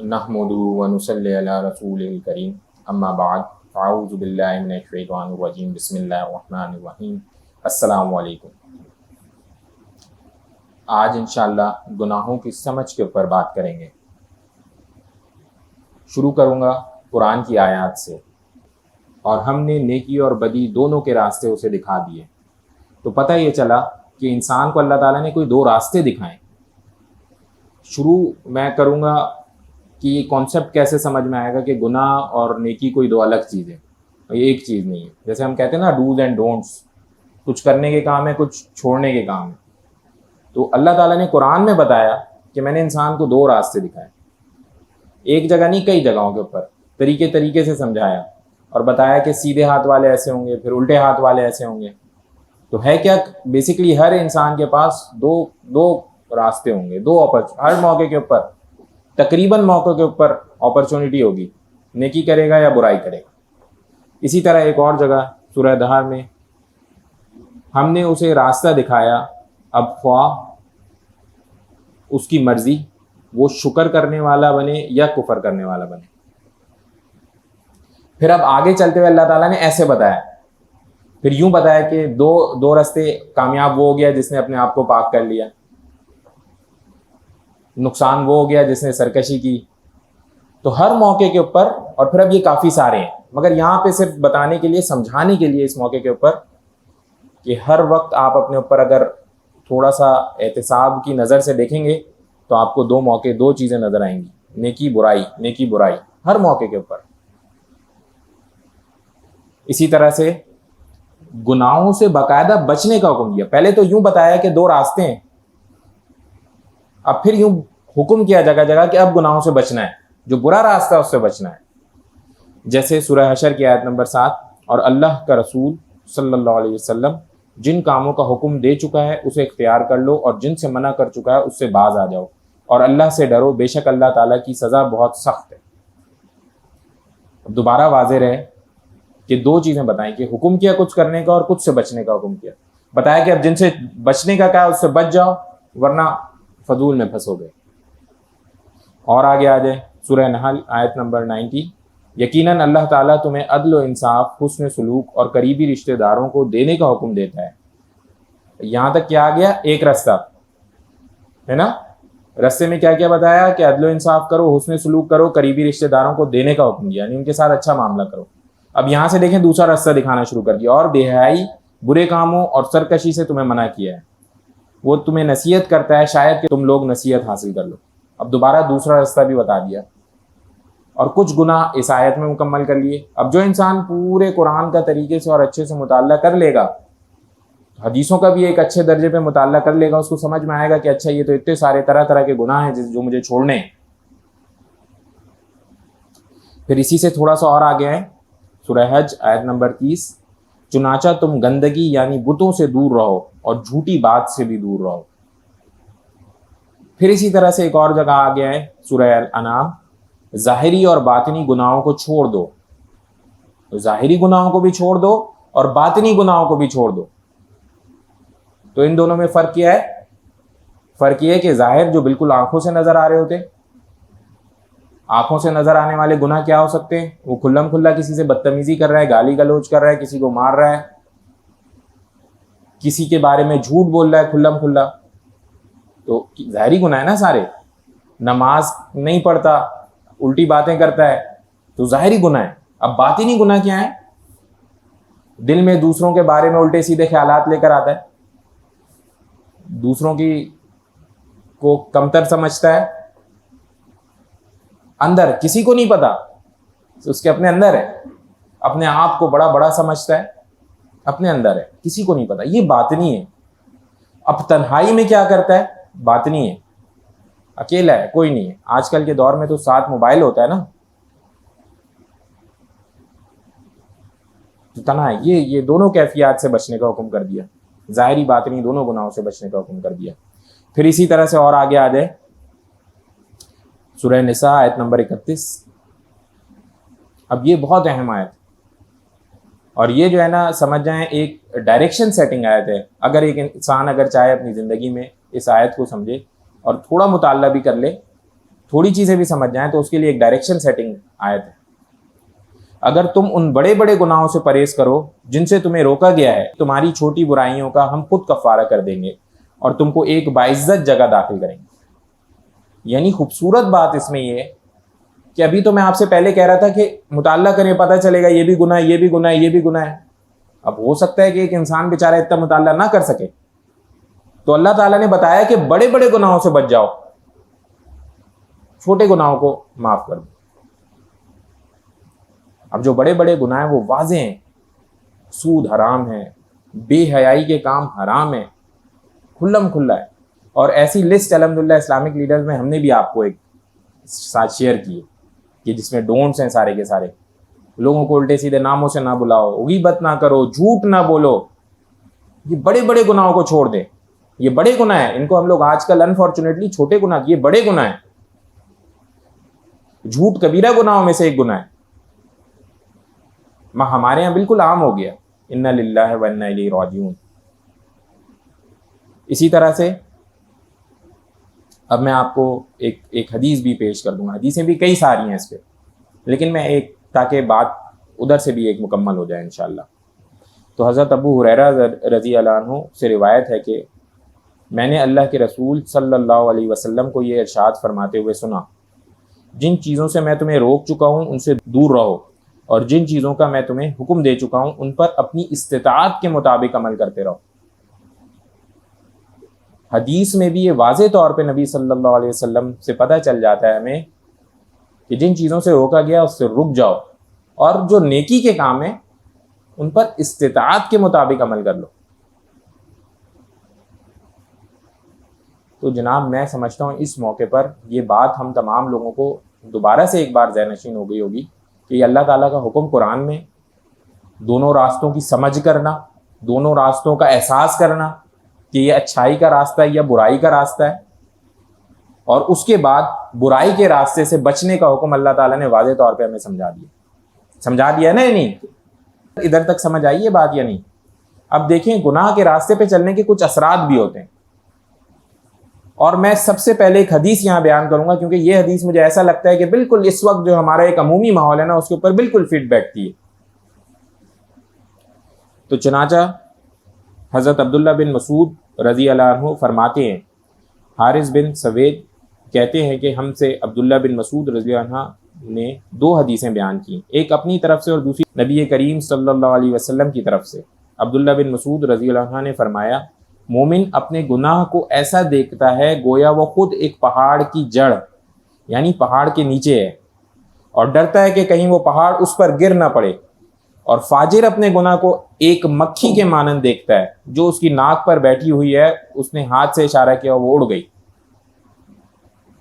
نحمدہ ونصلی علی رسول الکریم اما بعد اعوذ باللہ من الشیطان الرجیم بسم اللہ الرحمن الرحیم السلام علیکم۔ آج انشاءاللہ گناہوں کی سمجھ کے اوپر بات کریں گے۔ شروع کروں گا قرآن کی آیات سے، اور ہم نے نیکی اور بدی دونوں کے راستے اسے دکھا دیے، تو پتہ یہ چلا کہ انسان کو اللہ تعالیٰ نے کوئی دو راستے دکھائیں۔ شروع میں کروں گا کہ یہ کانسیپٹ کیسے سمجھ میں آئے گا کہ گناہ اور نیکی کوئی دو الگ چیزیں، یہ ایک چیز نہیں ہے۔ جیسے ہم کہتے ہیں نا ڈوز اینڈ ڈونٹس، کچھ کرنے کے کام ہے، کچھ چھوڑنے کے کام ہے۔ تو اللہ تعالیٰ نے قرآن میں بتایا کہ میں نے انسان کو دو راستے دکھائے، ایک جگہ نہیں کئی جگہوں کے اوپر طریقے سے سمجھایا اور بتایا کہ سیدھے ہاتھ والے ایسے ہوں گے، پھر الٹے ہاتھ والے ایسے ہوں گے۔ تو ہے کیا، بیسیکلی ہر انسان کے پاس دو راستے ہوں گے، ہر موقع کے اوپر، تقریباً موقع کے اوپر اپرچونٹی ہوگی، نیکی کرے گا یا برائی کرے گا۔ اسی طرح ایک اور جگہ سورہ دہر میں ہم نے اسے راستہ دکھایا، اب خواہ اس کی مرضی وہ شکر کرنے والا بنے یا کفر کرنے والا بنے۔ پھر اب آگے چلتے ہوئے اللہ تعالیٰ نے ایسے بتایا، پھر یوں بتایا کہ دو راستے کامیاب وہ ہو گیا جس نے اپنے آپ کو پاک کر لیا، نقصان وہ ہو گیا جس نے سرکشی کی۔ تو ہر موقع کے اوپر، اور پھر اب یہ کافی سارے ہیں، مگر یہاں پہ صرف بتانے کے لیے، سمجھانے کے لیے اس موقع کے اوپر کہ ہر وقت آپ اپنے اوپر اگر تھوڑا سا احتساب کی نظر سے دیکھیں گے تو آپ کو دو چیزیں نظر آئیں گی، نیکی برائی ہر موقع کے اوپر۔ اسی طرح سے گناہوں سے باقاعدہ بچنے کا حکم دیا۔ پہلے تو یوں بتایا کہ دو راستے ہیں، اب پھر یوں حکم کیا جگہ جگہ کہ اب گناہوں سے بچنا ہے، جو برا راستہ ہے اس سے بچنا ہے۔ جیسے سورہ حشر کی آیت نمبر 7، اور اللہ کا رسول صلی اللہ علیہ وسلم جن کاموں کا حکم دے چکا ہے اسے اختیار کر لو، اور جن سے منع کر چکا ہے اس سے باز آ جاؤ، اور اللہ سے ڈرو، بے شک اللہ تعالیٰ کی سزا بہت سخت ہے۔ اب دوبارہ واضح رہے کہ دو چیزیں بتائیں کہ حکم کیا کچھ کرنے کا اور کچھ سے بچنے کا حکم کیا۔ بتایا کہ اب جن سے بچنے کا کہا اس سے بچ جاؤ ورنہ فضول میں پھنسو گے۔ اور آگے آ جائے سورہ نحل آیت نمبر 90، یقیناً اللہ تعالیٰ تمہیں عدل و انصاف، حسن سلوک اور قریبی رشتہ داروں کو دینے کا حکم دیتا ہے۔ یہاں تک کیا آ گیا، ایک راستہ ہے نا، رستے میں کیا کیا بتایا کہ عدل و انصاف کرو، حسن سلوک کرو، قریبی رشتہ داروں کو دینے کا حکم دیا، یعنی ان کے ساتھ اچھا معاملہ کرو۔ اب یہاں سے دیکھیں دوسرا راستہ دکھانا شروع کر دیا، اور بے حیائی، برے کاموں اور سرکشی سے تمہیں منع کیا ہے۔ وہ تمہیں نصیحت کرتا ہے شاید کہ تم لوگ نصیحت حاصل کر لو۔ اب دوبارہ دوسرا راستہ بھی بتا دیا، اور کچھ گناہ اس آیت میں مکمل کر لیے۔ اب جو انسان پورے قرآن کا طریقے سے اور اچھے سے مطالعہ کر لے گا، حدیثوں کا بھی ایک اچھے درجے پہ مطالعہ کر لے گا، اس کو سمجھ میں آئے گا کہ اچھا یہ تو اتنے سارے طرح کے گناہ ہیں جو مجھے چھوڑنے ہیں۔ پھر اسی سے تھوڑا سا اور آگے آئیں، سورہ حج آیت نمبر 30، چنانچہ تم گندگی یعنی بتوں سے دور رہو اور جھوٹی بات سے بھی دور رہو۔ پھر اسی طرح سے ایک اور جگہ آگے آئیں، سورہ الانعام، ظاہری اور باطنی گناہوں کو چھوڑ دو۔ ظاہری گناہوں کو بھی چھوڑ دو اور باطنی گناہوں کو بھی چھوڑ دو۔ تو ان دونوں میں فرق کیا ہے؟ فرق یہ ہے کہ ظاہر جو بالکل آنکھوں سے نظر آ رہے ہوتے، آنکھوں سے نظر آنے والے گناہ کیا ہو سکتے ہیں؟ وہ کھلم کھلا کسی سے بدتمیزی کر رہا ہے، گالی گلوچ کر رہا ہے، کسی کو مار رہا ہے، کسی کے بارے میں جھوٹ بول رہا ہے کھلم کھلا، تو ظاہری گناہ ہے نا سارے۔ نماز نہیں پڑھتا، الٹی باتیں کرتا ہے، تو ظاہری گناہ ہے۔ اب باطنی گناہ کیا ہے؟ دل میں دوسروں کے بارے میں الٹے سیدھے خیالات لے کر آتا ہے، دوسروں کی کو کمتر سمجھتا ہے، اندر کسی کو نہیں پتا، اس کے اپنے اندر ہے، اپنے آپ کو بڑا سمجھتا ہے، اپنے اندر ہے، کسی کو نہیں پتا، یہ باطنی ہے۔ اب تنہائی میں کیا کرتا ہے؟ باطنی ہے، اکیلا ہے، کوئی نہیں ہے۔ آج کل کے دور میں تو ساتھ موبائل ہوتا ہے نا، تو تنہائی، یہ دونوں کیفیات سے بچنے کا حکم کر دیا، ظاہری باطنی دونوں گناہوں سے بچنے کا حکم کر دیا۔ پھر اسی طرح سے اور آگے آ جائے سورہ نساء آیت نمبر 31۔ اب یہ بہت اہم آیت، اور یہ جو ہے نا سمجھ جائیں ایک ڈائریکشن سیٹنگ آیت ہے۔ اگر ایک انسان اگر چاہے اپنی زندگی میں اس آیت کو سمجھے اور تھوڑا مطالعہ بھی کر لے تھوڑی چیزیں بھی سمجھ جائیں تو اس کے لیے ایک ڈائریکشن سیٹنگ آیت ہے. اگر تم ان بڑے بڑے گناہوں سے پرہیز کرو جن سے تمہیں روکا گیا ہے, تمہاری چھوٹی برائیوں کا ہم خود کفارہ کر دیں گے اور تم کو ایک باعزت جگہ داخل کریں گے. یعنی خوبصورت بات اس میں یہ ہے کہ ابھی تو میں آپ سے پہلے کہہ رہا تھا کہ مطالعہ کریں پتہ چلے گا یہ بھی گناہ ہے, یہ بھی گناہ ہے, یہ بھی گناہ ہے. اب ہو سکتا ہے کہ ایک انسان بیچارہ اتنا مطالعہ نہ کر سکے, تو اللہ تعالیٰ نے بتایا کہ بڑے بڑے گناہوں سے بچ جاؤ, چھوٹے گناہوں کو معاف کر دو. اب جو بڑے بڑے گناہ ہیں وہ واضح ہیں, سود حرام ہے, بے حیائی کے کام حرام ہے, کھلم کھلا ہے. اور ایسی لسٹ الحمدللہ اسلامک لیڈرز میں ہم نے بھی آپ کو ایک ساتھ شیئر کی ہے کہ جس میں ڈونٹس ہیں سارے کے سارے. لوگوں کو الٹے سیدھے ناموں سے نہ بلاؤ, غیبت نہ کرو, جھوٹ نہ بولو. یہ بڑے بڑے گناہوں کو چھوڑ دیں, یہ بڑے گناہ ہیں. ان کو ہم لوگ آج کل انفارچونیٹلی چھوٹے گناہ, یہ بڑے گناہ ہیں. جھوٹ کبیرہ گناہوں میں سے ایک گناہ ہے. ہمارے یہاں بالکل عام ہو گیا, انا للہ و انا الیہ راجعون. اسی طرح سے اب میں آپ کو ایک حدیث بھی پیش کر دوں گا. حدیثیں بھی کئی ساری ہیں اس پہ, لیکن میں ایک, تاکہ بات ادھر سے بھی ایک مکمل ہو جائے انشاءاللہ. تو حضرت ابو ہریرہ رضی اللہ عنہ سے روایت ہے کہ میں نے اللہ کے رسول صلی اللہ علیہ وسلم کو یہ ارشاد فرماتے ہوئے سنا, جن چیزوں سے میں تمہیں روک چکا ہوں ان سے دور رہو, اور جن چیزوں کا میں تمہیں حکم دے چکا ہوں ان پر اپنی استطاعت کے مطابق عمل کرتے رہو. حدیث میں بھی یہ واضح طور پہ نبی صلی اللہ علیہ وسلم سے پتہ چل جاتا ہے ہمیں کہ جن چیزوں سے روکا گیا اس سے رک جاؤ, اور جو نیکی کے کام ہیں ان پر استطاعت کے مطابق عمل کر لو. تو جناب میں سمجھتا ہوں اس موقع پر یہ بات ہم تمام لوگوں کو دوبارہ سے ایک بار ذہن نشین ہو گئی ہوگی کہ یہ اللہ تعالیٰ کا حکم قرآن میں دونوں راستوں کی سمجھ کرنا, دونوں راستوں کا احساس کرنا کہ یہ اچھائی کا راستہ ہے یا برائی کا راستہ ہے, اور اس کے بعد برائی کے راستے سے بچنے کا حکم اللہ تعالیٰ نے واضح طور پہ ہمیں سمجھا دیا ہے نا. یا نہیں, ادھر تک سمجھ آئی یہ بات یا نہیں؟ اب دیکھیں گناہ کے راستے پہ چلنے کے کچھ اثرات بھی ہوتے ہیں, اور میں سب سے پہلے ایک حدیث یہاں بیان کروں گا کیونکہ یہ حدیث مجھے ایسا لگتا ہے کہ بالکل اس وقت جو ہمارا ایک عمومی ماحول ہے نا اس کے اوپر بالکل فٹ بیٹھتی ہے. تو چنانچہ حضرت عبداللہ بن مسعود رضی اللہ عنہ فرماتے ہیں, حارث بن سوید کہتے ہیں کہ ہم سے عبداللہ بن مسعود رضی اللہ عنہ نے 2 حدیثیں بیان کی, ایک اپنی طرف سے اور دوسری نبی کریم صلی اللہ علیہ وسلم کی طرف سے. عبداللہ بن مسعود رضی اللہ عنہ نے فرمایا, مومن اپنے گناہ کو ایسا دیکھتا ہے گویا وہ خود ایک پہاڑ کی جڑ یعنی پہاڑ کے نیچے ہے, اور ڈرتا ہے کہ کہیں وہ پہاڑ اس پر گر نہ پڑے. اور فاجر اپنے گناہ کو ایک مکھی کے مانند دیکھتا ہے جو اس کی ناک پر بیٹھی ہوئی ہے, اس نے ہاتھ سے اشارہ کیا وہ اڑ گئی.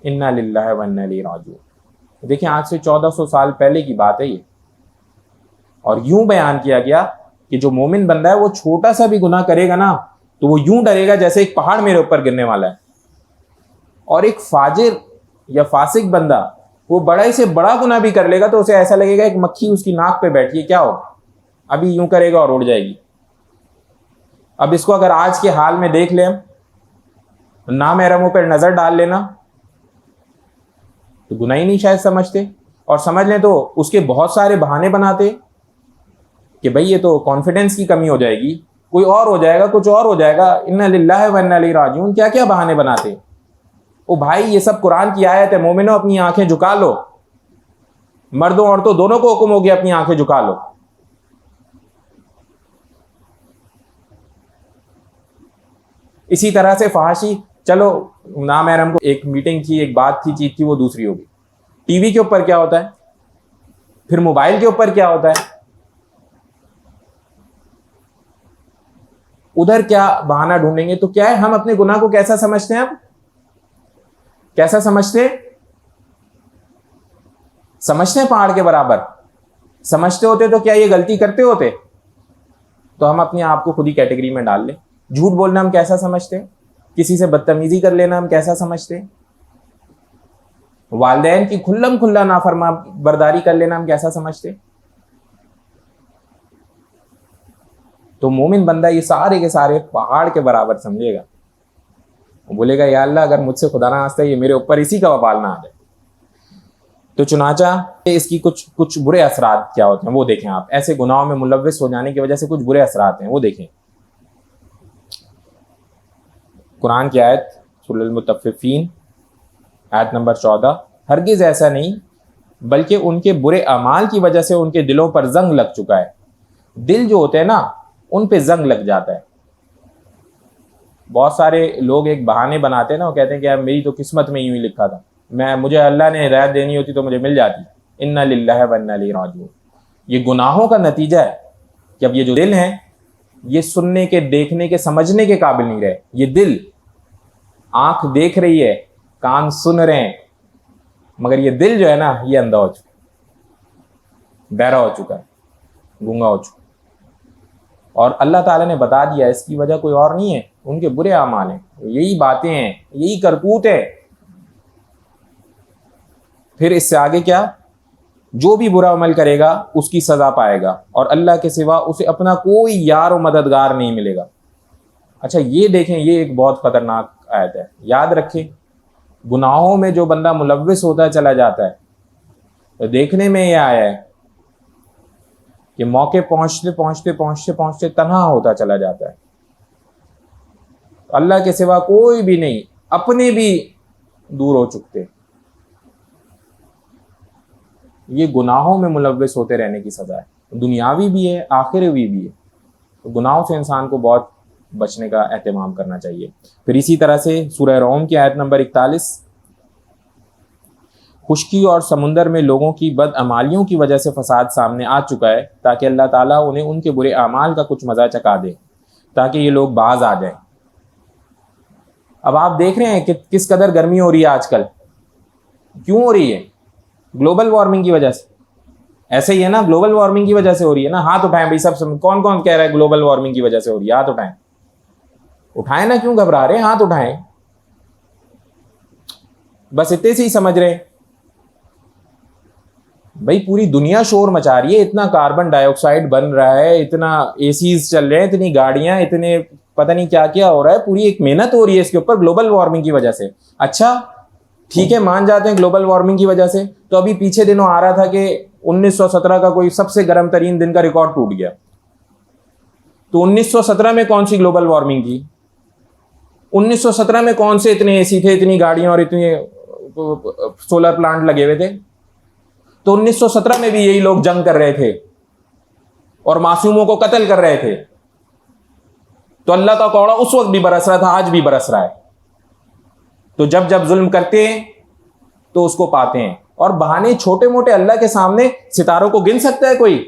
انا للہ و انا الیہ راجعون. دیکھیں آج سے 1400 سال پہلے کی بات ہے یہ, اور یوں بیان کیا گیا کہ جو مومن بندہ ہے وہ چھوٹا سا بھی گناہ کرے گا نا تو وہ یوں ڈرے گا جیسے ایک پہاڑ میرے اوپر گرنے والا ہے. اور ایک فاجر یا فاسق بندہ وہ بڑا سے بڑا گناہ بھی کر لے گا تو اسے ایسا لگے گا ایک مکھی اس کی ناک پہ بیٹھی ہے, کیا ہو ابھی یوں کرے گا اور اڑ جائے گی. اب اس کو اگر آج کے حال میں دیکھ لیں, نامحرموں پر نظر ڈال لینا, تو گناہ ہی نہیں شاید سمجھتے, اور سمجھ لیں تو اس کے بہت سارے بہانے بناتے کہ بھئی یہ تو کانفیڈنس کی کمی ہو جائے گی, کوئی اور ہو جائے گا, کچھ اور ہو جائے گا, انا للہ و انا الیہ راجعون. کیا کیا بہانے بناتے. او بھائی یہ سب قرآن کی آیت ہے, مومنوں اپنی آنکھیں جھکا لو, مردوں عورتوں دونوں کو حکم ہو گیا اپنی آنکھیں جھکا لو. اسی طرح سے فحاشی, چلو نامحرم کو ایک میٹنگ تھی, ایک بات تھی, چیز تھی, وہ دوسری ہوگی. ٹی وی کے اوپر کیا ہوتا ہے, پھر موبائل کے اوپر کیا ہوتا ہے, ادھر کیا بہانہ ڈھونڈیں گے. تو کیا ہے, ہم اپنے گناہ کو کیسا سمجھتے ہیں, اب کیسا سمجھتے ہیں پہاڑ کے برابر سمجھتے ہوتے تو کیا یہ غلطی کرتے ہوتے. تو ہم اپنے آپ کو خود ہی کیٹیگری میں ڈال لیں. جھوٹ بولنا ہم کیسا سمجھتے ہیں, کسی سے بدتمیزی کر لینا ہم کیسا سمجھتے ہیں, والدین کی کھلم کھلا نافرما برداری کر لینا ہم کیسا سمجھتے. تو مومن بندہ یہ سارے کے سارے پہاڑ کے برابر سمجھے گا, وہ بولے گا یا اللہ اگر مجھ سے خدا نہ خواستہ یہ میرے اوپر اسی کا وبال نہ آ جائے, تو چنانچہ اس کی کچھ برے اثرات کیا ہوتے ہیں وہ دیکھیں آپ. ایسے گناہوں میں ملوث ہو جانے کی وجہ سے کچھ برے اثرات ہیں وہ دیکھیں. قرآن کی آیت سورۃ المطففین آیت نمبر 14. ہرگز ایسا نہیں بلکہ ان کے برے اعمال کی وجہ سے ان کے دلوں پر زنگ لگ چکا ہے. دل جو ہوتے ہیں نا ان پہ زنگ لگ جاتا ہے. بہت سارے لوگ ایک بہانے بناتے ہیں نا, وہ کہتے ہیں کہ یار میری تو قسمت میں یوں ہی لکھا تھا, مجھے اللہ نے ہدایت دینی ہوتی تو مجھے مل جاتی. انا للہ و انا الیہ راجعون. یہ گناہوں کا نتیجہ ہے کہ اب یہ جو دل ہیں یہ سننے کے, دیکھنے کے, سمجھنے کے قابل نہیں رہے. یہ دل, آنکھ دیکھ رہی ہے, کان سن رہے ہیں, مگر یہ دل جو ہے نا یہ اندھا ہو چکا, بہرا ہو چکا ہے, گونگا ہو چکا. اور اللہ تعالیٰ نے بتا دیا اس کی وجہ کوئی اور نہیں ہے, ان کے برے اعمال ہیں, یہی باتیں ہیں, یہی کرتوت ہے. پھر اس سے آگے کیا, جو بھی برا عمل کرے گا اس کی سزا پائے گا اور اللہ کے سوا اسے اپنا کوئی یار و مددگار نہیں ملے گا. اچھا یہ دیکھیں, یہ ایک بہت خطرناک آیت ہے. یاد رکھیں گناہوں میں جو بندہ ملوث ہوتا چلا جاتا ہے, تو دیکھنے میں یہ آیا ہے کہ موقع پہنچتے پہنچتے پہنچتے پہنچتے تنہا ہوتا چلا جاتا ہے. اللہ کے سوا کوئی بھی نہیں, اپنے بھی دور ہو چکتے. یہ گناہوں میں ملوث ہوتے رہنے کی سزا ہے, دنیاوی بھی ہے آخروی بھی ہے. تو گناہوں سے انسان کو بہت بچنے کا اہتمام کرنا چاہیے. پھر اسی طرح سے سورہ روم کی آیت نمبر 41. خشکی اور سمندر میں لوگوں کی بدعمالیوں کی وجہ سے فساد سامنے آ چکا ہے تاکہ اللہ تعالیٰ انہیں ان کے برے اعمال کا کچھ مزہ چکھا دے تاکہ یہ لوگ باز آ جائیں. اب آپ دیکھ رہے ہیں کہ کس قدر گرمی ہو رہی ہے آج کل. کیوں ہو رہی ہے؟ گلوبل وارمنگ کی وجہ سے. ایسے ہی ہے نا, گلوبل وارمنگ کی وجہ سے ہو رہی ہے نا. ہاتھ اٹھائیں بھائی سب, کون کون کہہ رہا ہے گلوبل وارمنگ کی وجہ سے ہو رہی ہے؟ ہاتھ اٹھائیں. اٹھائیں نا, کیوں گھبرا رہے ہیں؟ ہاتھ اٹھائیں. بس اتنے سے ہی سمجھ رہے ہیں بھائی پوری دنیا شور مچا رہی ہے, اتنا کاربن ڈائی آکسائڈ بن رہا ہے, اتنا اے سیز چل رہے ہیں, اتنی گاڑیاں, اتنے پتہ نہیں کیا کیا ہو رہا ہے. پوری ایک محنت ہو رہی ہے اس کے اوپر گلوبل وارمنگ کی وجہ سے. اچھا ٹھیک ہے مان جاتے ہیں گلوبل وارمنگ کی وجہ سے, تو ابھی پیچھے دنوں آ رہا تھا کہ 1917 کا کوئی سب سے گرم ترین دن کا ریکارڈ ٹوٹ گیا. تو 1917 میں کون سی گلوبل وارمنگ تھی؟ 1917 میں کون سے اتنے اے سی تھے, اتنی گاڑیاں اور اتنے سولر پلانٹ لگے ہوئے تھے؟ تو 1917 میں بھی یہی لوگ جنگ کر رہے تھے اور معصوموں کو قتل کر رہے تھے. تو اللہ کا کوڑا اس وقت بھی برس رہا تھا, آج بھی برس رہا ہے. تو جب جب ظلم کرتے ہیں تو اس کو پاتے ہیں. اور بہانے چھوٹے موٹے اللہ کے سامنے, ستاروں کو گن سکتا ہے کوئی؟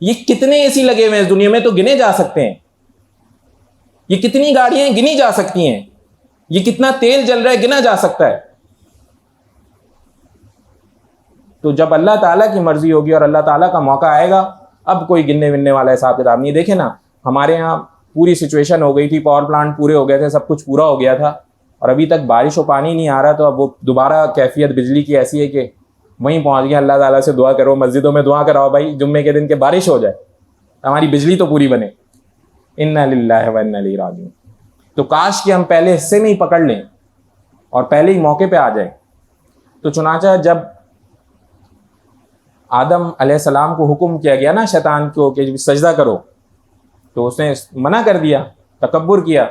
یہ کتنے اے سی لگے ہوئے ہیں اس دنیا میں تو گنے جا سکتے ہیں. یہ کتنی گاڑیاں گنی جا سکتی ہیں. یہ کتنا تیل جل رہا ہے گنا جا سکتا ہے. تو جب اللہ تعالیٰ کی مرضی ہوگی اور اللہ تعالیٰ کا موقع آئے گا, اب کوئی گننے وننے والا حساب کتاب نہیں. دیکھیں نا ہمارے یہاں پوری سچویشن ہو گئی تھی, پاور پلانٹ پورے ہو گئے تھے, سب کچھ پورا ہو گیا تھا, اور ابھی تک بارش و پانی نہیں آ رہا. تو اب وہ دوبارہ کیفیت بجلی کی ایسی ہے کہ وہیں پہنچ گیا. اللہ تعالیٰ سے دعا کرو, مسجدوں میں دعا کراؤ بھائی جمعے کے دن کے بارش ہو جائے, ہماری بجلی تو پوری بنے. انا للہ و انا الیہ راجعون. تو کاش کہ ہم پہلے حصے میں ہی پکڑ لیں اور پہلے ہی موقع پہ آ جائیں. تو چنانچہ جب آدم علیہ السلام کو حکم کیا گیا نا شیطان کو کہ سجدہ کرو, تو اس نے منع کر دیا, تکبر کیا,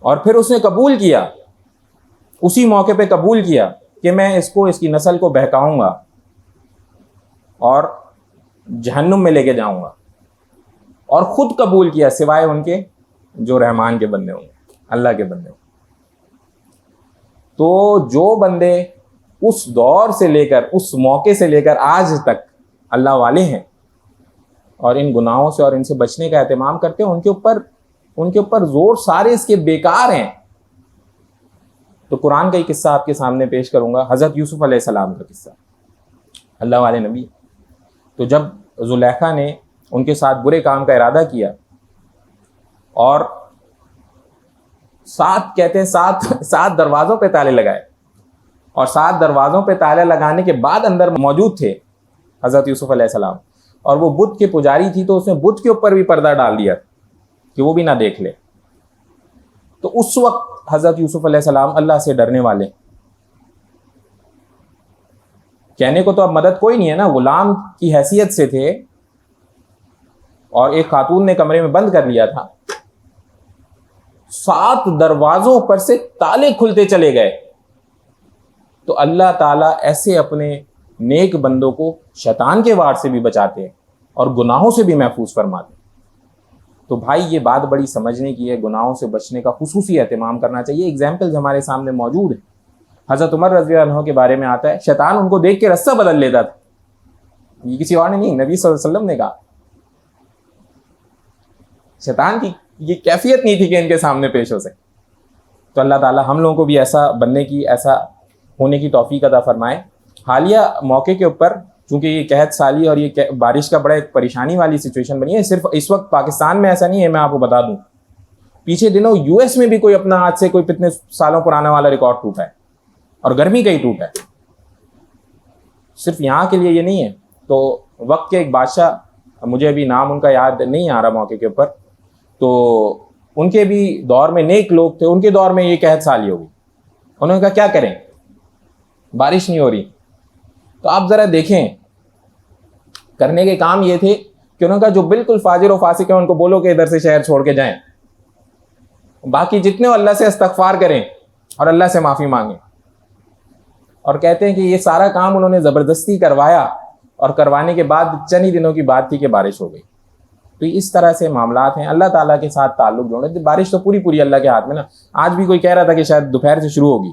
اور پھر اس نے قبول کیا, اسی موقع پہ قبول کیا کہ میں اس کو, اس کی نسل کو بہکاؤں گا اور جہنم میں لے کے جاؤں گا. اور خود قبول کیا سوائے ان کے جو رحمان کے بندے ہوں گے, اللہ کے بندے ہوں گے. تو جو بندے اس دور سے لے کر, اس موقع سے لے کر آج تک اللہ والے ہیں اور ان گناہوں سے اور ان سے بچنے کا اہتمام کرتے ہیں, ان کے اوپر زور سارے اس کے بیکار ہیں. تو قرآن کا ایک قصہ آپ کے سامنے پیش کروں گا, حضرت یوسف علیہ السلام کا قصہ. اللہ والے نبی. تو جب زلیخا نے ان کے ساتھ برے کام کا ارادہ کیا اور 7 دروازوں پہ تالے لگائے, اور 7 دروازوں پہ تالے لگانے کے بعد اندر موجود تھے حضرت یوسف علیہ السلام, اور وہ بت کے پجاری تھی, تو اس نے بت کے اوپر بھی پردہ ڈال دیا کہ وہ بھی نہ دیکھ لے. تو اس وقت حضرت یوسف علیہ السلام اللہ سے ڈرنے والے, کہنے کو تو اب مدد کوئی نہیں ہے نا, غلام کی حیثیت سے تھے اور ایک خاتون نے کمرے میں بند کر لیا تھا, 7 دروازوں پر سے تالے کھلتے چلے گئے. تو اللہ تعالیٰ ایسے اپنے نیک بندوں کو شیطان کے وار سے بھی بچاتے ہیں اور گناہوں سے بھی محفوظ فرماتے ہیں. تو بھائی یہ بات بڑی سمجھنے کی ہے, گناہوں سے بچنے کا خصوصی اہتمام کرنا چاہیے. ایگزامپلز ہمارے سامنے موجود ہیں. حضرت عمر رضی اللہ عنہ کے بارے میں آتا ہے, شیطان ان کو دیکھ کے رستہ بدل لیتا تھا. یہ کسی اور نے نہیں, نبی صلی اللہ علیہ وسلم نے کہا. شیطان کی یہ کیفیت نہیں تھی کہ ان کے سامنے پیش ہو سکے. تو اللہ تعالیٰ ہم لوگوں کو بھی ایسا بننے کی, ایسا ہونے کی توفیق عطا فرمائے. حالیہ موقع کے اوپر چونکہ یہ قحط سالی اور یہ بارش کا بڑا ایک پریشانی والی سچویشن بنی ہے, صرف اس وقت پاکستان میں ایسا نہیں ہے, میں آپ کو بتا دوں پیچھے دنوں یو ایس میں بھی کوئی اپنا آج سے کوئی کتنے سالوں پرانا والا ریکارڈ ٹوٹا ہے, اور گرمی کا ہی ٹوٹا ہے. صرف یہاں کے لیے یہ نہیں ہے. تو وقت کے ایک بادشاہ, مجھے ابھی نام ان کا یاد نہیں آ رہا موقع کے اوپر, تو ان کے بھی دور میں نیک لوگ تھے, ان کے دور میں یہ قحط سالی ہو گئی. انہوں نے کہا کیا کریں, بارش نہیں ہو رہی. تو آپ ذرا دیکھیں, کرنے کے کام یہ تھے کہ انہوں نے کہا جو بالکل فاجر و فاسق ہیں ان کو بولو کہ ادھر سے شہر چھوڑ کے جائیں, باقی جتنے اللہ سے استغفار کریں اور اللہ سے معافی مانگیں. اور کہتے ہیں کہ یہ سارا کام انہوں نے زبردستی کروایا, اور کروانے کے بعد چند ہی دنوں کی بات تھی کہ بارش ہو گئی. تو اس طرح سے معاملات ہیں. اللہ تعالیٰ کے ساتھ تعلق جوڑے. بارش تو پوری اللہ کے ہاتھ میں نا. آج بھی کوئی کہہ رہا تھا کہ شاید دوپہر سے شروع ہوگی,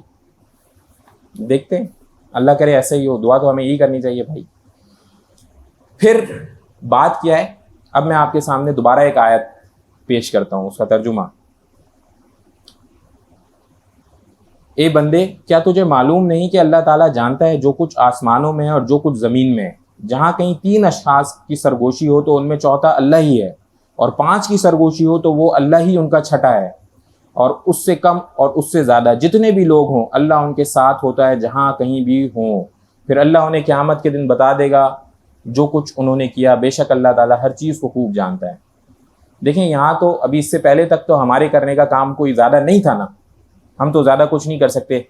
دیکھتے ہیں, اللہ کرے ایسے ہی ہو. دعا تو ہمیں یہی کرنی چاہیے بھائی. پھر بات کیا ہے, اب میں آپ کے سامنے دوبارہ ایک آیت پیش کرتا ہوں, اس کا ترجمہ. اے بندے, کیا تجھے معلوم نہیں کہ اللہ تعالیٰ جانتا ہے جو کچھ آسمانوں میں ہے اور جو کچھ زمین میں ہے. جہاں کہیں 3 اشخاص کی سرگوشی ہو تو ان میں چوتھا اللہ ہی ہے, اور 5 کی سرگوشی ہو تو وہ اللہ ہی ان کا چھٹا ہے, اور اس سے کم اور اس سے زیادہ جتنے بھی لوگ ہوں اللہ ان کے ساتھ ہوتا ہے جہاں کہیں بھی ہوں. پھر اللہ انہیں قیامت کے دن بتا دے گا جو کچھ انہوں نے کیا. بے شک اللہ تعالیٰ ہر چیز کو خوب جانتا ہے. دیکھیں یہاں تو ابھی اس سے پہلے تک تو ہمارے کرنے کا کام کوئی زیادہ نہیں تھا نا, ہم تو زیادہ کچھ نہیں کر سکتے.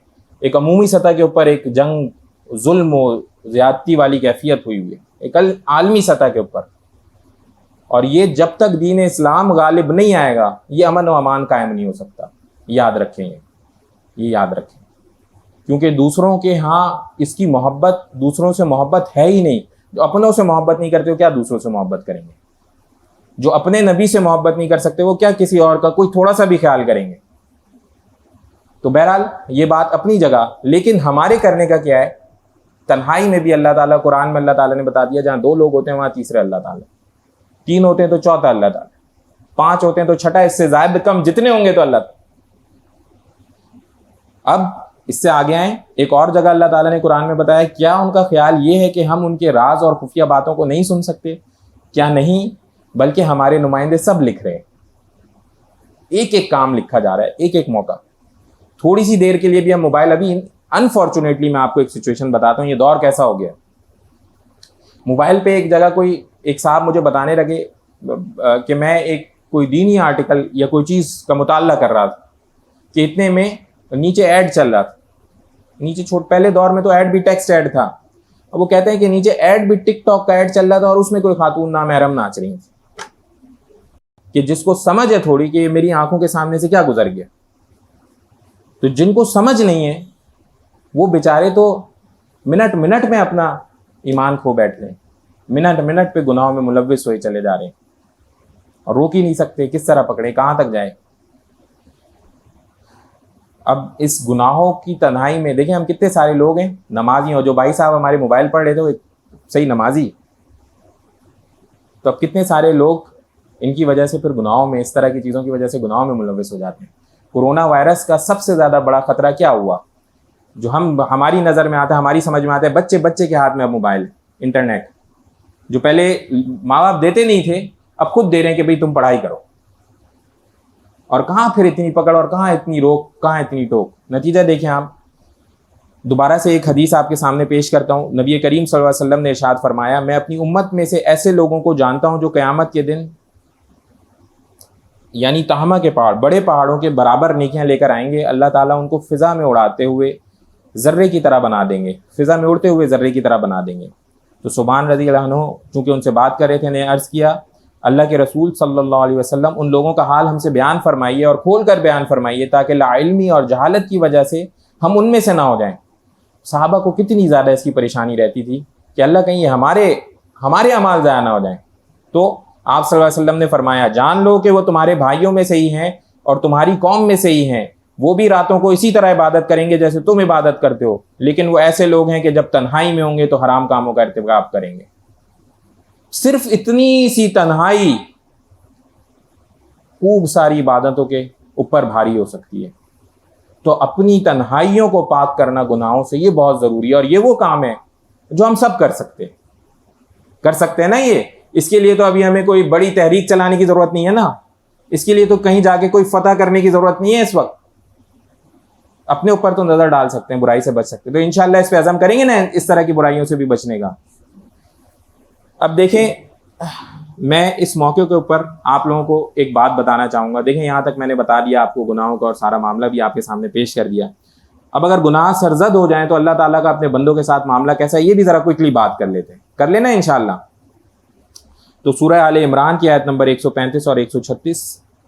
ایک عمومی سطح کے اوپر ایک جنگ, ظلم و زیادتی والی کیفیت ہوئی ہے ایک عالمی سطح کے اوپر, اور یہ جب تک دین اسلام غالب نہیں آئے گا یہ امن و امان قائم نہیں ہو سکتا. یاد رکھیں, یہ یاد رکھیں, کیونکہ دوسروں کے ہاں اس کی محبت, دوسروں سے محبت ہے ہی نہیں. جو اپنوں سے محبت نہیں کرتے وہ کیا دوسروں سے محبت کریں گے؟ جو اپنے نبی سے محبت نہیں کر سکتے وہ کیا کسی اور کا کوئی تھوڑا سا بھی خیال کریں گے؟ تو بہرحال یہ بات اپنی جگہ, لیکن ہمارے کرنے کا کیا ہے؟ تنہائی میں بھی اللہ تعالیٰ, قرآن میں اللہ تعالیٰ نے بتا دیا جہاں 2 لوگ ہوتے ہیں وہاں تیسرے اللہ تعالیٰ, 3 ہوتے ہیں تو چوتھا اللہ تعالیٰ, 5 ہوتے ہیں تو چھٹا, اس سے زائد کم جتنے ہوں گے تو اللہ تعالیٰ. اب اس سے آگے آئیں, ایک اور جگہ اللہ تعالیٰ نے قرآن میں بتایا کیا ان کا خیال یہ ہے کہ ہم ان کے راز اور خفیہ باتوں کو نہیں سن سکتے؟ کیا نہیں, بلکہ ہمارے نمائندے سب لکھ رہے ہیں. ایک ایک کام لکھا جا رہا ہے, ایک ایک موقع. تھوڑی سی دیر کے لیے بھی ہم موبائل, ابھی انفارچونیٹلی میں آپ کو ایک سچویشن بتاتا ہوں, یہ دور کیسا ہو گیا. موبائل پہ ایک جگہ کوئی ایک صاحب مجھے بتانے لگے کہ میں ایک کوئی دینی آرٹیکل یا کوئی چیز کا مطالعہ کر رہا تھا کہ اتنے میں نیچے ایڈ چل رہا تھا. نیچے پہلے دور میں تو ایڈ بھی ٹیکسٹ ایڈ تھا, اور وہ کہتے ہیں کہ نیچے ایڈ بھی ٹک ٹاک کا ایڈ چل رہا تھا, اور اس میں کوئی خاتون نامحرم ناچ رہی تھی کہ جس کو سمجھ ہے تھوڑی کہ یہ میری آنکھوں کے سامنے سے کیا گزر گیا. تو جن کو سمجھ نہیں ہے وہ بیچارے تو منٹ منٹ میں اپنا ایمان کھو بیٹھ رہے ہیں, منٹ منٹ پہ گناہوں میں ملوث ہوئے چلے جا رہے ہیں, اور روک ہی نہیں سکتے, کس طرح پکڑے, کہاں تک جائیں. اب اس گناہوں کی تنہائی میں دیکھیں ہم کتنے سارے لوگ ہیں نمازی, اور جو بھائی صاحب ہمارے موبائل پڑھ رہے تھے وہ صحیح نمازی. تو اب کتنے سارے لوگ ان کی وجہ سے پھر گناہوں میں, اس طرح کی چیزوں کی وجہ سے گناہوں میں ملوث ہو جاتے ہیں. کورونا وائرس کا سب سے زیادہ بڑا خطرہ کیا ہوا, جو ہماری نظر میں آتا ہے, ہماری سمجھ میں آتا ہے, بچے کے ہاتھ میں اب موبائل, انٹرنیٹ, جو پہلے ماں باپ دیتے نہیں تھے اب خود دے رہے ہیں کہ بھئی تم پڑھائی کرو. اور کہاں پھر اتنی پکڑ, اور کہاں اتنی روک, کہاں اتنی ٹوک. نتیجہ دیکھیں آپ. دوبارہ سے ایک حدیث آپ کے سامنے پیش کرتا ہوں. نبی کریم صلی اللہ علیہ وسلم نے ارشاد فرمایا, میں اپنی امت میں سے ایسے لوگوں کو جانتا ہوں جو قیامت کے دن یعنی تہامہ کے پہاڑ, بڑے پہاڑوں کے برابر نیکیاں لے کر آئیں گے. اللہ تعالیٰ ان کو فضا میں اڑاتے ہوئے ذرے کی طرح بنا دیں گے، فضا میں اڑتے ہوئے ذرے کی طرح بنا دیں گے۔ تو سبحان رضی اللہ عنہ چونکہ ان سے بات کر رہے تھے، نے عرض کیا اللہ کے رسول صلی اللہ علیہ وسلم ان لوگوں کا حال ہم سے بیان فرمائیے اور کھول کر بیان فرمائیے تاکہ لا علمی اور جہالت کی وجہ سے ہم ان میں سے نہ ہو جائیں۔ صحابہ کو کتنی زیادہ اس کی پریشانی رہتی تھی کہ اللہ کہیں یہ ہمارے اعمال ضائع نہ ہو جائیں۔ تو آپ صلی اللہ علیہ وسلم نے فرمایا جان لو کہ وہ تمہارے بھائیوں میں سے ہی ہیں اور تمہاری قوم میں سے ہی ہیں، وہ بھی راتوں کو اسی طرح عبادت کریں گے جیسے تم عبادت کرتے ہو، لیکن وہ ایسے لوگ ہیں کہ جب تنہائی میں ہوں گے تو حرام کاموں کا ارتکاب کریں گے۔ صرف اتنی سی تنہائی خوب ساری عبادتوں کے اوپر بھاری ہو سکتی ہے۔ تو اپنی تنہائیوں کو پاک کرنا گناہوں سے یہ بہت ضروری ہے، اور یہ وہ کام ہے جو ہم سب کر سکتے ہیں نا۔ یہ اس کے لیے تو ابھی ہمیں کوئی بڑی تحریک چلانے کی ضرورت نہیں ہے نا، اس کے لیے تو کہیں جا کے کوئی فتح کرنے کی ضرورت نہیں ہے۔ اس وقت اپنے اوپر تو نظر ڈال سکتے ہیں، برائی سے بچ سکتے ہیں، تو انشاءاللہ اس پہ عزم کریں گے نا اس طرح کی برائیوں سے بھی بچنے کا۔ اب دیکھیں، میں اس موقع کے اوپر آپ لوگوں کو ایک بات بتانا چاہوں گا۔ دیکھیں یہاں تک میں نے بتا دیا آپ کو گناہوں کا، اور سارا معاملہ بھی آپ کے سامنے پیش کر دیا۔ اب اگر گناہ سرزد ہو جائیں تو اللہ تعالیٰ کا اپنے بندوں کے ساتھ معاملہ کیسا ہے یہ بھی ذرا کوئکلی بات کر لینا انشاءاللہ۔ تو سورہ آل عمران کی آیت نمبر 135 اور 136،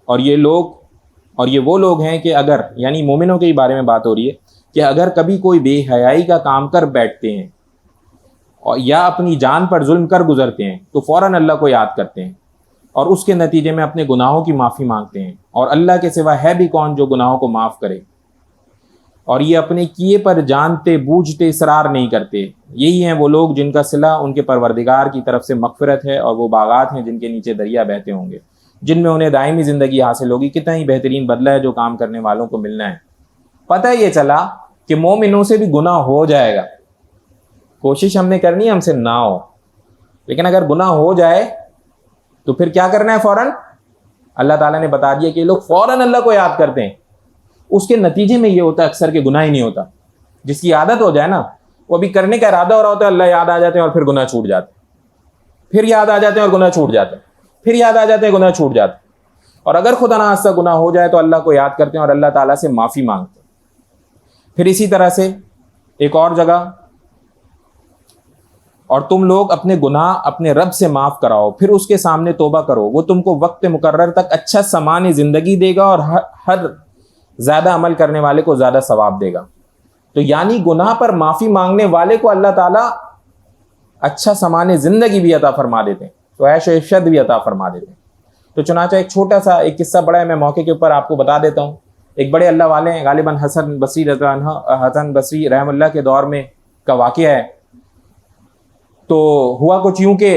اور یہ وہ لوگ ہیں کہ اگر، یعنی مومنوں کے بارے میں بات ہو رہی ہے، کہ اگر کبھی کوئی بے حیائی کا کام کر بیٹھتے ہیں اور یا اپنی جان پر ظلم کر گزرتے ہیں تو فوراً اللہ کو یاد کرتے ہیں اور اس کے نتیجے میں اپنے گناہوں کی معافی مانگتے ہیں، اور اللہ کے سوا ہے بھی کون جو گناہوں کو معاف کرے، اور یہ اپنے کیے پر جانتے بوجھتے اصرار نہیں کرتے۔ یہی ہیں وہ لوگ جن کا صلہ ان کے پروردگار کی طرف سے مغفرت ہے، اور وہ باغات ہیں جن کے نیچے دریا بہتے ہوں گے، جن میں انہیں دائمی زندگی حاصل ہوگی۔ کتنا ہی بہترین بدلہ ہے جو کام کرنے والوں کو ملنا ہے۔ پتہ یہ چلا کہ مومنوں سے بھی گناہ ہو جائے گا، کوشش ہم نے کرنی ہے ہم سے نہ ہو، لیکن اگر گناہ ہو جائے تو پھر کیا کرنا ہے؟ فوراً اللہ تعالیٰ نے بتا دیا کہ یہ لوگ فوراً اللہ کو یاد کرتے ہیں۔ اس کے نتیجے میں یہ ہوتا ہے اکثر کہ گناہ ہی نہیں ہوتا۔ جس کی عادت ہو جائے نا، وہ ابھی کرنے کا ارادہ ہو رہا ہوتا ہے، اللہ یاد آ جاتے ہیں اور پھر گناہ چھوٹ جاتے ہیں، پھر یاد آ جاتے ہیں اور گناہ چھوٹ جاتے ہیں، پھر یاد آ جاتے ہیں گناہ چھوٹ جاتے ہیں۔ اور اگر خدا نخواستہ گناہ ہو جائے تو اللہ کو یاد کرتے ہیں اور اللہ تعالیٰ سے معافی مانگتے ہیں۔ پھر اسی طرح سے ایک اور جگہ، اور تم لوگ اپنے گناہ اپنے رب سے معاف کراؤ، پھر اس کے سامنے توبہ کرو، وہ تم کو وقت مقرر تک اچھا سامان زندگی دے گا اور ہر زیادہ عمل کرنے والے کو زیادہ ثواب دے گا۔ تو یعنی گناہ پر معافی مانگنے والے کو اللہ تعالیٰ اچھا سامان زندگی بھی عطا فرما دیتے ہیں، تو عیش و عشرت بھی عطا فرما دیتے ہیں۔ تو چنانچہ ایک چھوٹا سا ایک قصہ بڑا ہے، میں موقع کے اوپر آپ کو بتا دیتا ہوں۔ ایک بڑے اللہ والے ہیں، غالباً حسن بصری رحم اللہ کے دور میں کا واقعہ ہے۔ تو ہوا کچھ یوں کہ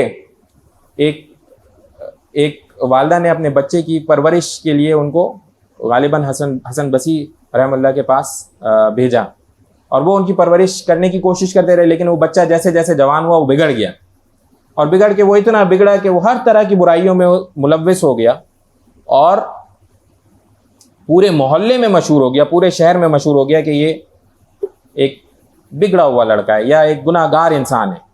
ایک والدہ نے اپنے بچے کی پرورش کے لیے ان کو غالباً حسن بصری رحم اللہ کے پاس بھیجا، اور وہ ان کی پرورش کرنے کی کوشش کرتے رہے، لیکن وہ بچہ جیسے جیسے جوان ہوا وہ بگڑ گیا، اور بگڑ کے وہ اتنا بگڑا کہ وہ ہر طرح کی برائیوں میں ملوث ہو گیا، اور پورے محلے میں مشہور ہو گیا، پورے شہر میں مشہور ہو گیا کہ یہ ایک بگڑا ہوا لڑکا ہے یا ایک گناہ گار انسان ہے۔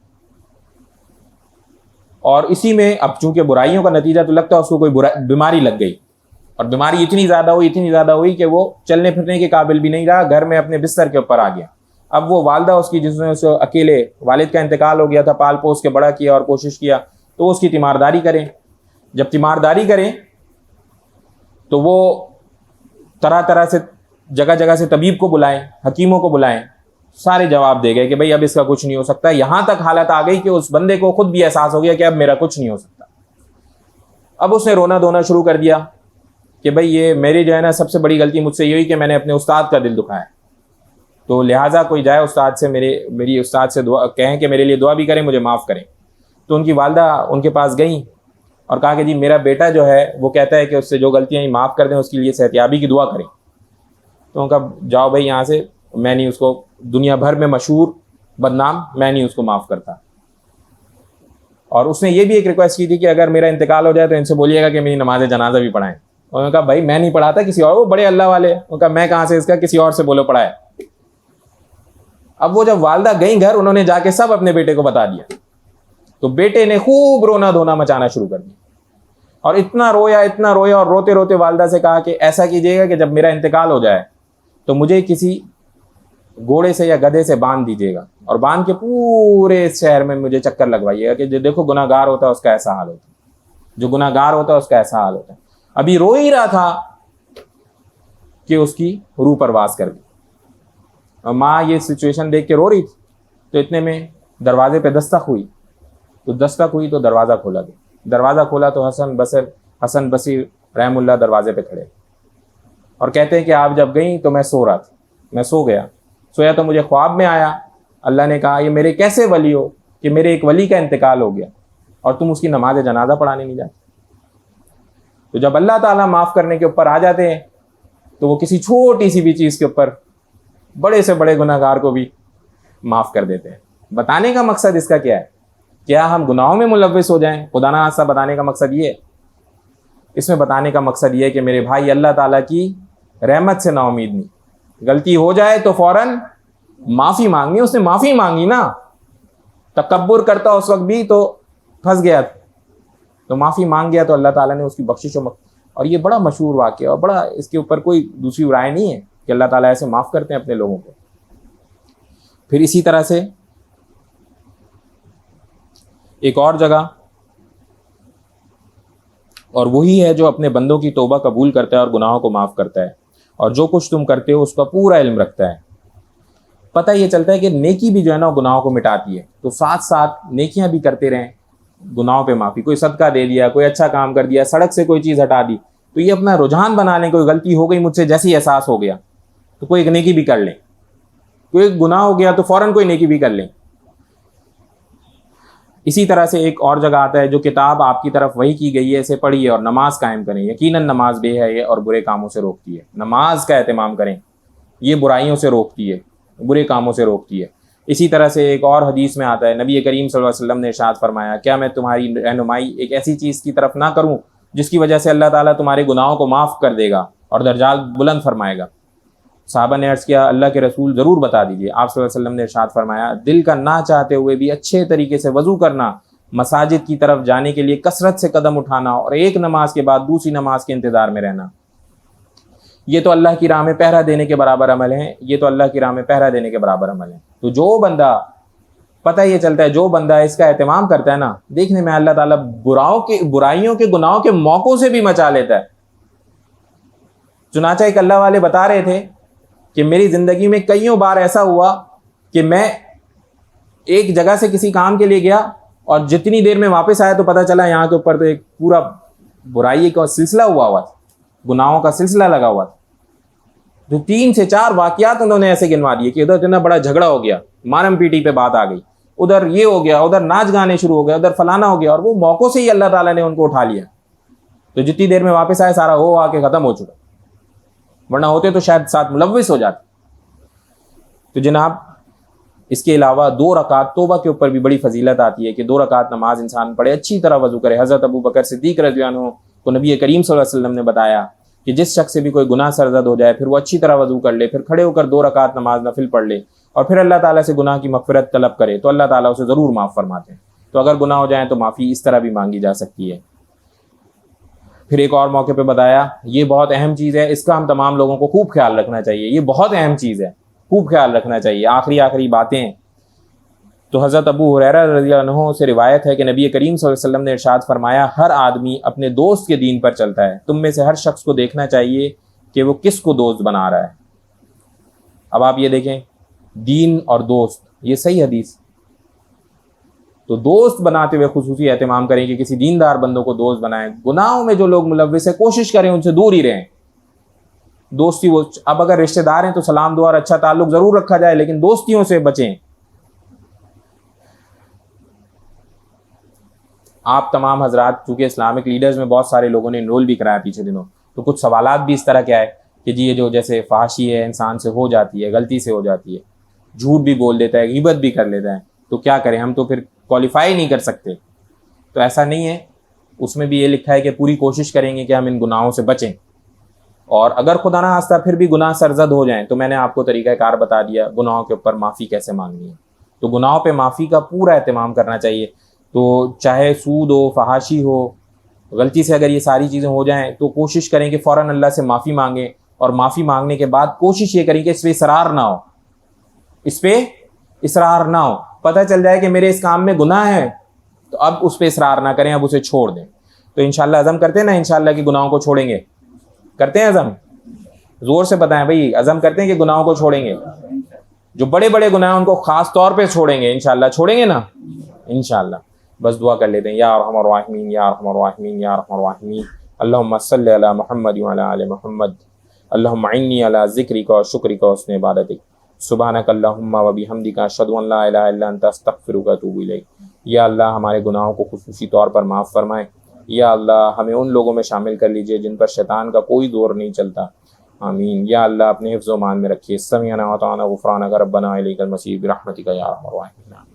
اور اسی میں اب چونکہ برائیوں کا نتیجہ تو لگتا ہے اس کو کوئی بیماری لگ گئی، اور بیماری اتنی زیادہ ہوئی کہ وہ چلنے پھرنے کے قابل بھی نہیں رہا، گھر میں اپنے بستر کے اوپر آ گیا۔ اب وہ والدہ اس کی، جس نے اسے اکیلے، والد کا انتقال ہو گیا تھا، پال پوس کے بڑا کیا اور کوشش کیا، تو وہ اس کی تیمارداری کریں۔ جب تیمارداری کریں تو وہ طرح طرح سے جگہ جگہ سے طبیب کو بلائیں، حکیموں کو بلائیں، سارے جواب دے گئے کہ بھئی اب اس کا کچھ نہیں ہو سکتا۔ یہاں تک حالت آ گئی کہ اس بندے کو خود بھی احساس ہو گیا کہ اب میرا کچھ نہیں ہو سکتا۔ اب اس نے رونا دھونا شروع کر دیا کہ بھئی یہ میری جو ہے نا سب سے بڑی غلطی مجھ سے یہ ہوئی کہ میں نے اپنے استاد کا دل دکھایا، تو لہٰذا کوئی جائے استاد سے، میری استاد سے دعا کہیں کہ میرے لیے دعا بھی کریں، مجھے معاف کریں۔ تو ان کی والدہ ان کے پاس گئیں اور کہا کہ جی میرا بیٹا جو ہے وہ کہتا ہے کہ اس سے جو غلطیاں ہیں معاف کر دیں، اس کے لیے صحتیابی کی دعا کریں۔ تو ان کا جاؤ بھائی یہاں سے، میں نہیں اس کو، دنیا بھر میں مشہور بدنام، میں نہیں اس کو معاف کرتا۔ اور اس نے یہ بھی ایک ریکویسٹ کی تھی کہ اگر میرا انتقال ہو جائے تو ان سے بولیے گا کہ میری نماز جنازہ بھی پڑھائیں۔ انہوں نے کہا بھائی میں نہیں پڑھاتا، کسی اور، وہ بڑے اللہ والے، انہوں نے کہا میں کہاں سے اس کا، کسی اور سے بولو پڑھائے۔ اب وہ جب والدہ گئیں گھر، انہوں نے جا کے سب اپنے بیٹے کو بتا دیا، تو بیٹے نے خوب رونا دھونا مچانا شروع کر دیا، اور اتنا رویا اور روتے روتے والدہ سے کہا کہ ایسا کیجیے گا کہ جب میرا انتقال ہو جائے تو مجھے کسی گھوڑے سے یا گدھے سے باندھ دیجیے گا اور باندھ کے پورے شہر میں مجھے چکر لگوائیے گا کہ جو دیکھو گناہ گار ہوتا ہے اس کا ایسا حال ہوتا ہے، جو گناہ گار ہوتا ہے اس کا ایسا حال ہوتا ہے۔ ابھی رو ہی رہا تھا کہ اس کی روح پرواز کر گئی، اور ماں یہ سچویشن دیکھ کے رو رہی تھی، تو اتنے میں دروازے پہ دستک ہوئی، تو دروازہ کھولا گیا۔ دروازہ کھولا تو حسن بصیر رحم اللہ دروازے پہ کھڑے، اور کہتے ہیں کہ آپ جب گئیں تو میں سو رہا تھا، میں سویا تو مجھے خواب میں آیا، اللہ نے کہا یہ میرے کیسے ولی ہو کہ میرے ایک ولی کا انتقال ہو گیا اور تم اس کی نماز جنازہ پڑھانے نہیں جاتے۔ تو جب اللہ تعالیٰ معاف کرنے کے اوپر آ جاتے ہیں تو وہ کسی چھوٹی سی بھی چیز کے اوپر بڑے سے بڑے گناہ گار کو بھی معاف کر دیتے ہیں۔ بتانے کا مقصد اس کا کیا ہے؟ کیا ہم گناہوں میں ملوث ہو جائیں؟ خدا نہ خواستہ بتانے کا مقصد یہ ہے، اس میں بتانے کا مقصد یہ ہے کہ میرے بھائی اللہ تعالیٰ کی رحمت سے نا امید نہیں، غلطی ہو جائے تو فوراً معافی مانگنی۔ اس نے معافی مانگی نا، تکبر کرتا اس وقت بھی تو پھنس گیا، تو معافی مانگ گیا تو اللہ تعالیٰ نے اس کی بخشش اور یہ بڑا مشہور واقعہ اور بڑا اس کے اوپر کوئی دوسری رائے نہیں ہے کہ اللہ تعالیٰ ایسے معاف کرتے ہیں اپنے لوگوں کو۔ پھر اسی طرح سے ایک اور جگہ، اور وہی ہے جو اپنے بندوں کی توبہ قبول کرتا ہے اور گناہوں کو معاف کرتا ہے، اور جو کچھ تم کرتے ہو اس کا پورا علم رکھتا ہے۔ پتہ یہ چلتا ہے کہ نیکی بھی جو ہے نا گناہوں کو مٹاتی ہے، تو ساتھ ساتھ نیکیاں بھی کرتے رہیں، گناہوں پہ معافی، کوئی صدقہ دے دیا، کوئی اچھا کام کر دیا، سڑک سے کوئی چیز ہٹا دی، تو یہ اپنا رجحان بنا لیں، کوئی غلطی ہو گئی مجھ سے جیسی احساس ہو گیا تو کوئی ایک نیکی بھی کر لیں، کوئی گناہ ہو گیا تو فوراً کوئی نیکی بھی کر لیں۔ اسی طرح سے ایک اور جگہ آتا ہے جو کتاب آپ کی طرف وحی کی گئی ہے اسے پڑھیے اور نماز قائم کریں، یقیناً نماز بے حیائی اور برے کاموں سے روکتی ہے۔ نماز کا اہتمام کریں، یہ برائیوں سے روکتی ہے، برے کاموں سے روکتی ہے۔ اسی طرح سے ایک اور حدیث میں آتا ہے، نبی کریم صلی اللہ علیہ وسلم نے ارشاد فرمایا، کیا میں تمہاری رہنمائی ایک ایسی چیز کی طرف نہ کروں جس کی وجہ سے اللہ تعالیٰ تمہارے گناہوں کو معاف کر دے گا اور درجات بلند فرمائے گا؟ صحابہ نے عرض کیا، اللہ کے رسول ضرور بتا دیجیے۔ آپ صلی اللہ علیہ وسلم نے ارشاد فرمایا، دل کا نہ چاہتے ہوئے بھی اچھے طریقے سے وضو کرنا، مساجد کی طرف جانے کے لیے کثرت سے قدم اٹھانا، اور ایک نماز کے بعد دوسری نماز کے انتظار میں رہنا۔ یہ تو اللہ کی راہ میں پہرا دینے کے برابر عمل ہے، یہ تو اللہ کی راہ میں پہرا دینے کے برابر عمل ہے۔ تو جو بندہ، پتہ یہ چلتا ہے جو بندہ اس کا اہتمام کرتا ہے نا، دیکھنے میں اللہ تعالیٰ برائیوں کے گناہوں کے موقعوں سے بھی مچا لیتا ہے۔ چنانچہ ایک اللہ والے بتا رہے تھے کہ میری زندگی میں کئیوں بار ایسا ہوا کہ میں ایک جگہ سے کسی کام کے لیے گیا اور جتنی دیر میں واپس آیا تو پتہ چلا یہاں کے اوپر تو ایک پورا برائی کا سلسلہ ہوا تھا، گناہوں کا سلسلہ لگا ہوا تھا۔ جو 3 سے 4 واقعات انہوں نے ایسے گنوا دیے کہ ادھر اتنا بڑا جھگڑا ہو گیا، مارم پیٹی پہ بات آ گئی، ادھر یہ ہو گیا، ادھر ناچ گانے شروع ہو گئے، ادھر فلانا ہو گیا، اور وہ موقعوں سے ہی اللہ تعالیٰ نے ان کو اٹھا لیا۔ تو جتنی دیر میں واپس آئے سارا ہو آ کے ختم ہو چکا، ورنہ ہوتے تو شاید ساتھ ملوث ہو جاتے۔ تو جناب اس کے علاوہ 2 رکعت توبہ کے اوپر بھی بڑی فضیلت آتی ہے کہ 2 رکعت نماز انسان پڑھے، اچھی طرح وضو کرے۔ حضرت ابو بکر صدیق رضی اللہ عنہ کو نبی کریم صلی اللہ علیہ وسلم نے بتایا کہ جس شخص سے بھی کوئی گناہ سرزد ہو جائے پھر وہ اچھی طرح وضو کر لے، پھر کھڑے ہو کر 2 رکعت نماز نفل پڑھ لے اور پھر اللہ تعالیٰ سے گناہ کی مغفرت طلب کرے تو اللہ تعالیٰ اسے ضرور معاف فرماتے ہیں۔ تو اگر گناہ ہو جائیں تو معافی اس طرح بھی مانگی جا سکتی ہے۔ پھر ایک اور موقع پہ بتایا، یہ بہت اہم چیز ہے، اس کا ہم تمام لوگوں کو خوب خیال رکھنا چاہیے، یہ بہت اہم چیز ہے، خوب خیال رکھنا چاہیے۔ آخری باتیں تو حضرت ابو ہریرہ رضی اللہ عنہ سے روایت ہے کہ نبی کریم صلی اللہ علیہ وسلم نے ارشاد فرمایا، ہر آدمی اپنے دوست کے دین پر چلتا ہے، تم میں سے ہر شخص کو دیکھنا چاہیے کہ وہ کس کو دوست بنا رہا ہے۔ اب آپ یہ دیکھیں، دین اور دوست، یہ صحیح حدیث، تو دوست بناتے ہوئے خصوصی اہتمام کریں کہ کسی دیندار بندوں کو دوست بنائیں۔ گناہوں میں جو لوگ ملوث ہیں کوشش کریں ان سے دور ہی رہیں۔ دوستی وہ اب اگر رشتہ دار ہیں تو سلام دعا اور اچھا تعلق ضرور رکھا جائے، لیکن دوستیوں سے بچیں۔ آپ تمام حضرات چونکہ اسلامک لیڈرز میں بہت سارے لوگوں نے انرول بھی کرایا پیچھے دنوں، تو کچھ سوالات بھی اس طرح کے آئے کہ جی یہ جو جیسے فحاشی ہے انسان سے ہو جاتی ہے، غلطی سے ہو جاتی ہے، جھوٹ بھی بول دیتا ہے، غیبت بھی کر لیتا ہے، تو کیا کریں، ہم تو پھر کوالیفائی نہیں کر سکتے۔ تو ایسا نہیں ہے، اس میں بھی یہ لکھا ہے کہ پوری کوشش کریں گے کہ ہم ان گناہوں سے بچیں، اور اگر خدا نہ خواستہ پھر بھی گناہ سرزد ہو جائیں تو میں نے آپ کو طریقہ کار بتا دیا گناہوں کے اوپر معافی کیسے مانگنی ہے۔ تو گناہوں پہ معافی کا پورا اہتمام کرنا چاہیے، تو چاہے سود ہو، فحاشی ہو، غلطی سے اگر یہ ساری چیزیں ہو جائیں تو کوشش کریں کہ فوراً اللہ سے معافی مانگیں، اور معافی مانگنے کے بعد کوشش یہ کریں کہ اس پہ اصرار نہ ہو، اس پہ اصرار نہ ہو. پتہ چل جائے کہ میرے اس کام میں گناہ ہے تو اب اس پہ اصرار نہ کریں, اب اسے چھوڑ دیں. تو انشاءاللہ عزم کرتے ہیں نا انشاءاللہ کہ گناہوں کو چھوڑیں گے؟ کرتے ہیں عزم؟ زور سے بتائیں بھائی, عزم کرتے ہیں کہ گناہوں کو چھوڑیں گے؟ جو بڑے بڑے گناہ ہیں ان کو خاص طور پہ چھوڑیں گے انشاءاللہ. چھوڑیں گے نا انشاءاللہ؟ بس دعا کر لیتے ہیں. یا ارحم الراحمین یا ارحم الراحمین یا ارحم الراحمین, اللہم صلی علی محمد وعلی آل محمد, اللہم اعنی علی ذکرک و شکرک و حسن عبادتک, سبحانک اللہم و بحمدک, اشہد ان لا الہ الا انت, استغفرک و اتوب الیک. یا اللہ ہمارے گناہوں کو خصوصی طور پر معاف فرمائیں. یا اللہ ہمیں ان لوگوں میں شامل کر لیجئے جن پر شیطان کا کوئی زور نہیں چلتا. آمین. یا اللہ اپنے حفظ و امان میں رکھیے. سمعنا و اطعنا غفرانک ربنا الیک المصیر برحمتک یا ارحم الراحمین.